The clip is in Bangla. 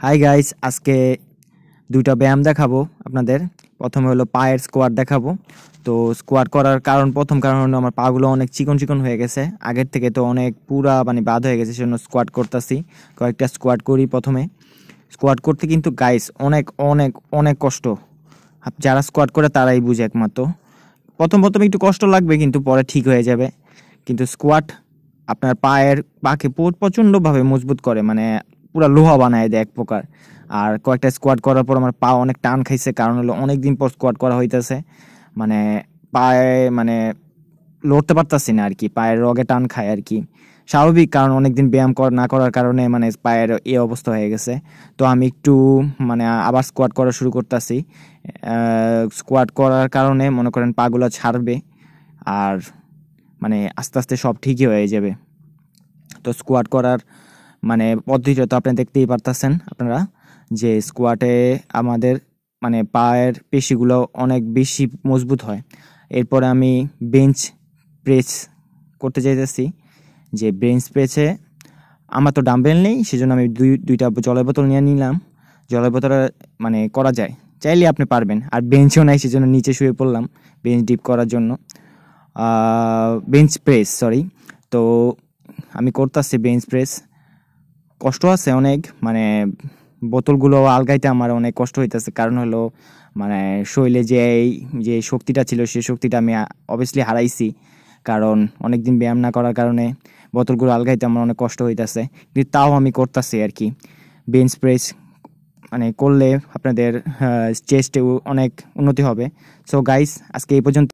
হাই গাইস, আজকে দুইটা ব্যায়াম দেখাবো আপনাদের। প্রথমে হলো পায়ের স্কোয়াট দেখাবো। তো স্কোয়াট করার প্রথম কারণ হলো আমার পাগুলো অনেক চিকন চিকন হয়ে গেছে, আগের থেকে তো অনেক পুরা বাদ হয়ে গেছে, সেজন্য স্কোয়াট করতেছি। কয়েকটা স্কোয়াট করি প্রথমে। স্কোয়াট করতে কিন্তু গাইস অনেক অনেক অনেক কষ্ট। যারা স্কোয়াট করে তারাই বুঝে একমাত্র। প্রথম প্রথম একটু কষ্ট লাগবে, কিন্তু পরে ঠিক হয়ে যাবে। কিন্তু স্কোয়াট আপনার পাকে প্রচণ্ডভাবে মজবুত করে, মানে পুরা লোহা বানায় দেয় এক প্রকার। আর কয়েকটা স্কোয়াট করার পর আমার পা অনেক টান খাইছে, কারণ হলো অনেক দিন পর স্কোয়াট করা হইতেছে। মানে পায়ে লড়তে পারতাছি না আর কি, পায়ের রগে টান খায় আর কি। স্বাভাবিক, কারণ অনেকদিন ব্যায়াম না করার কারণে পায়ের এই অবস্থা হয়ে গেছে। তো আমি একটু আবার স্কোয়াট করা শুরু করতেছি। স্কোয়াট করার কারণে মনে করেন পাগুলো ছাড়বে, আর আস্তে আস্তে সব ঠিকই হয়ে যাবে। তো স্কোয়াট করার পদ্ধতিটা তো আপনি দেখতেই পারতেছেন আপনারা, যে স্কোয়াটে আমাদের পায়ের পেশিগুলো অনেক বেশি মজবুত হয়। এরপরে আমি বেঞ্চ প্রেস করতে চাইতেছি। যে বেঞ্চ প্রেসে আমার তো ডাম্বেল নেই, সেজন্য আমি দুইটা জলের বোতল নিয়ে নিলাম। জলের বোতলে করা যায়, চাইলে আপনি পারবেন। আর বেঞ্চও নাই, সেজন্য নিচে শুয়ে পড়লাম বেঞ্চ ডিপ করার জন্য, বেঞ্চ প্রেস সরি। তো আমি করতেছি বেঞ্চ প্রেস। কষ্ট আছে অনেক, বোতলগুলো আলগাইতে আমার অনেক কষ্ট হইতেছে, কারণ হলো শরীরে যে শক্তিটা ছিল সেই শক্তিটা আমি অবভিয়াসলি হারাইছি, কারণ অনেকদিন ব্যায়াম না করার কারণে বোতলগুলো আলগাইতে আমার অনেক কষ্ট হইতেছে। কিন্তু তাও আমি করতেছি আর কি। বেঞ্চ প্রেস করলে আপনাদের চেস্টে অনেক উন্নতি হবে। সো গাইস, আজকে এই পর্যন্ত।